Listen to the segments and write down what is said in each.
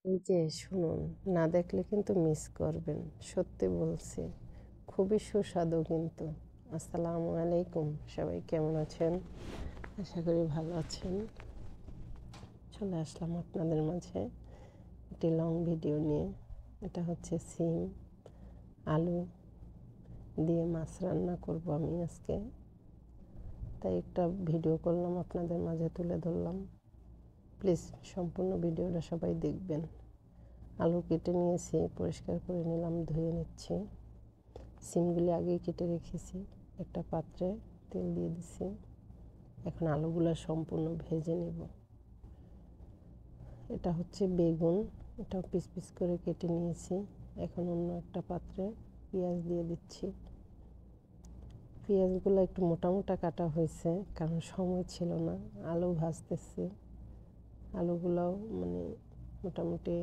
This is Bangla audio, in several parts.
এই যে শুনুন, না দেখলে কিন্তু মিস করবেন। সত্যি বলছি। খুবই সুস্বাদু কিন্তু। আসসালামু আলাইকুম। সবাই কেমন আছেন? আশা করি ভালো আছেন। চলে আসলাম আপনাদের মাঝে একটি লং ভিডিও নিয়ে। এটা হচ্ছে সিম, আলু দিয়ে মাছ রান্না করব আমি আজকে। তাই একটা ভিডিও করলাম, আপনাদের মাঝে তুলে ধরলাম। প্লিজ সম্পূর্ণ ভিডিওটা সবাই দেখবেন। আলু কেটে নিয়েছি, পরিষ্কার করে নিলাম, ধুয়ে নিচ্ছি। সিমগুলি আগেই কেটে রেখেছি। একটা পাত্রে তেল দিয়ে দিছি। এখন আলুগুলো সম্পূর্ণ ভেজে নেব। এটা হচ্ছে বেগুন, এটাও পিস পিস করে কেটে নিয়েছি। এখন অন্য একটা পাত্রে পেঁয়াজ দিয়ে দিচ্ছি। পেঁয়াজগুলো একটু মোটা মোটা কাটা হয়েছে, কারণ সময় ছিল না। আলু ভাজতেছি, আলুগুলোও মোটামুটি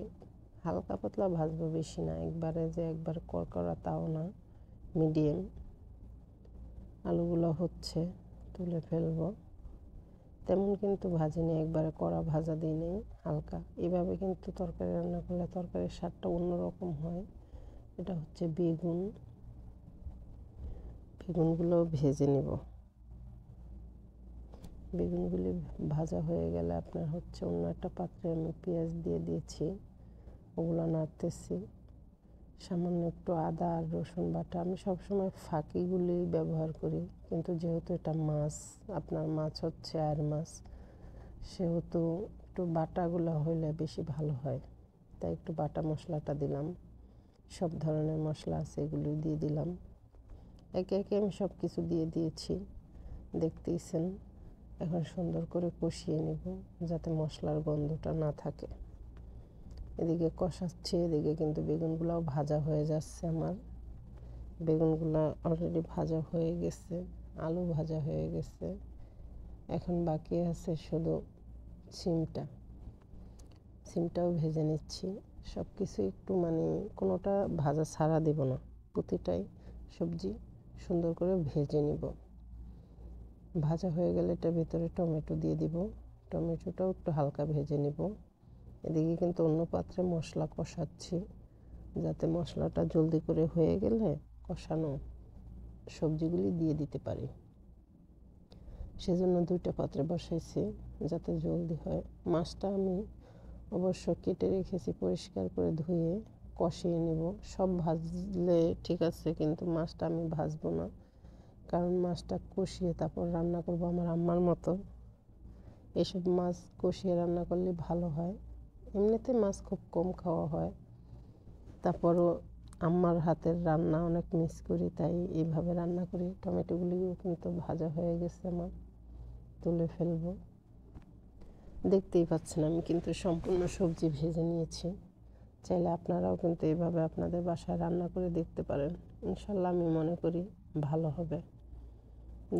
হালকা পাতলা ভাজবো, বেশি না, একবারে যে একবার কড়কড়া তাও না, মিডিয়াম। আলুগুলো হচ্ছে, তুলে ফেলবো। তেমন কিন্তু ভাজিনি, একবারে কড়া ভাজা দিই নেই, হালকা। এভাবে কিন্তু তরকারি রান্না করলে তরকারির স্বাদটা অন্যরকম হয়। এটা হচ্ছে বেগুন, বেগুনগুলো ভেজে নেব। বেগুনগুলি ভাজা হয়ে গেলে আপনার হচ্ছে অন্য একটা পাত্রে আমি পেঁয়াজ দিয়ে দিয়েছি, ওগুলো নাড়তেছি। সামান্য একটু আদা আর রসুন বাটা, আমি সবসময় ফাঁকিগুলি ব্যবহার করি, কিন্তু যেহেতু এটা মাছ, আপনার মাছ হচ্ছে আর মাছ, সেহেতু একটু বাটাগুলো হইলে বেশি ভালো হয়। তাই একটু বাটা মশলাটা দিলাম। সব ধরনের মশলা আছে, এগুলো দিয়ে দিলাম। একে একে আমি সব কিছু দিয়ে দিয়েছি, দেখতেইছেন। এখন সুন্দর করে কষিয়ে নেব, যাতে মশলার গন্ধটা না থাকে। এদিকে কষাচ্ছি, এদিকে কিন্তু বেগুনগুলোও ভাজা হয়ে যাচ্ছে আমার। বেগুনগুলো অলরেডি ভাজা হয়ে গেছে, আলু ভাজা হয়ে গেছে। এখন বাকি আছে শুধু সিমটাও ভেজে নিচ্ছি। সব কিছু একটু কোনোটা ভাজা ছাড়া দেব না, প্রতিটাই সবজি সুন্দর করে ভেজে নিব। ভাজা হয়ে গেলে এটার ভিতরে টমেটো দিয়ে দিব, টমেটোটাও একটু হালকা ভেজে নিব। এদিকে কিন্তু অন্য পাত্রে মশলা কষাচ্ছি, যাতে মশলাটা জলদি করে হয়ে গেলে কষানো সবজিগুলি দিয়ে দিতে পারি। সেজন্য দুইটা পাত্রে বসাইছি, যাতে জলদি হয়। মাছটা আমি অবশ্য কেটে রেখেছি, পরিষ্কার করে ধুয়ে কষিয়ে নেব। সব ভাজলে ঠিক আছে, কিন্তু মাছটা আমি ভাজবো না, কারণ মাছটা কষিয়ে তারপর রান্না করব আমার আম্মার মতো। এসব মাছ কষিয়ে রান্না করলে ভালো হয়। এমনিতে মাছ খুব কম খাওয়া হয়, তারপরও আম্মার হাতের রান্না অনেক মিস করি, তাই এইভাবে রান্না করি। টমেটোগুলিও কিন্তু ভাজা হয়ে গেছে আমার, তুলে ফেলবো। দেখতেই পাচ্ছেন আমি কিন্তু সম্পূর্ণ সবজি ভেজে নিয়েছি। চাইলে আপনারাও কিন্তু এইভাবে আপনাদের বাসায় রান্না করে দেখতে পারেন, ইনশাল্লাহ আমি মনে করি ভালো হবে।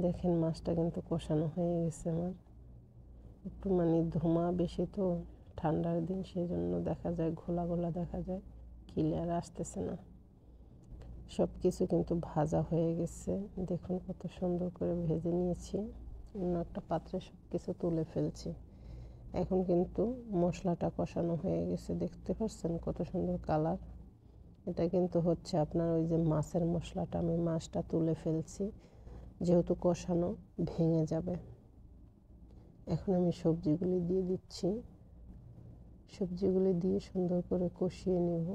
দেখেন মাছটা কিন্তু কষানো হয়ে গেছে আমার। একটু ধোঁয়া বেশি তো, ঠান্ডার দিন, সেই জন্য দেখা যায় ঘোলা ঘোলা দেখা যায়, ক্লিয়ার আসতেছে না। সব কিছু কিন্তু ভাজা হয়ে গেছে, দেখুন কত সুন্দর করে ভেজে নিয়েছি। অন্য একটা পাত্রে সব কিছু তুলে ফেলছি। এখন কিন্তু মশলাটা কষানো হয়ে গেছে, দেখতে পাচ্ছেন কত সুন্দর কালার। এটা কিন্তু হচ্ছে আপনার ওই যে মাছের মশলাটা, আমি মাছটা তুলে ফেলছি, যেহেতু কষানো ভেঙে যাবে। এখন আমি সবজিগুলি দিয়ে দিচ্ছি, সবজিগুলি দিয়ে সুন্দর করে কষিয়ে নেব।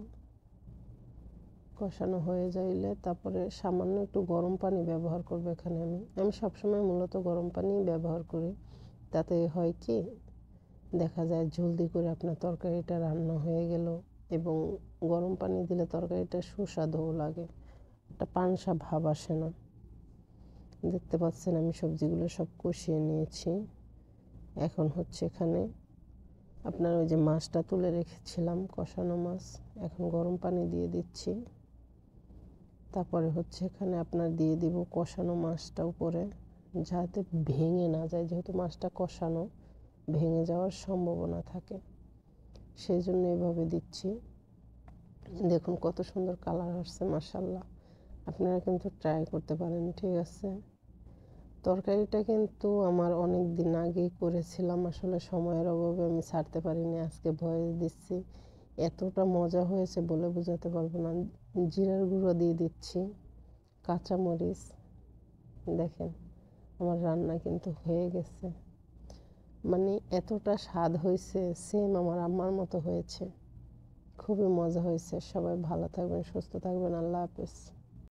কষানো হয়ে যাইলে তারপরে সামান্য একটু গরম পানি ব্যবহার করব। এখানে আমি সবসময় মূলত গরম পানি ব্যবহার করি। তাতে হয় কি, দেখা যায় জলদি করে আপনার তরকারিটা রান্না হয়ে গেল, এবং গরম পানি দিলে তরকারিটা সুস্বাদুও লাগে, একটা পানসা ভাব আসে না। দেখতে পাচ্ছেন আমি সবজিগুলো সব কষিয়ে নিয়েছি। এখন হচ্ছে এখানে আপনার ওই যে মাছটা তুলে রেখেছিলাম, কষানো মাছ, এখন গরম পানি দিয়ে দিচ্ছি। তারপরে হচ্ছে এখানে আপনার দিয়ে দিব কষানো মাছটা উপরে, যাতে ভেঙে না যায়, যেহেতু মাছটা কষানো, ভেঙে যাওয়ার সম্ভাবনা থাকে, সেই জন্য এভাবে দিচ্ছি। দেখুন কত সুন্দর কালার আসছে, মাশাল্লাহ। আপনারা কিন্তু ট্রাই করতে পারেন, ঠিক আছে। তরকারিটা কিন্তু আমার অনেক দিন আগেই করেছিলাম, আসলে সময়ের অভাবে আমি ছাড়তে পারিনি, আজকে ভয়েস দিচ্ছি। এতটা মজা হয়েছে বলে বোঝাতে পারবো না। জিরার গুঁড়ো দিয়ে দিচ্ছি, কাঁচামরিচ। দেখেন আমার রান্না কিন্তু হয়ে গেছে। মানে এতটা স্বাদ হয়েছে, সেম আমার আম্মার মতো হয়েছে। খুবই মজা হয়েছে। সবাই ভালো থাকবেন, সুস্থ থাকবেন। আল্লাহ হাফেজ।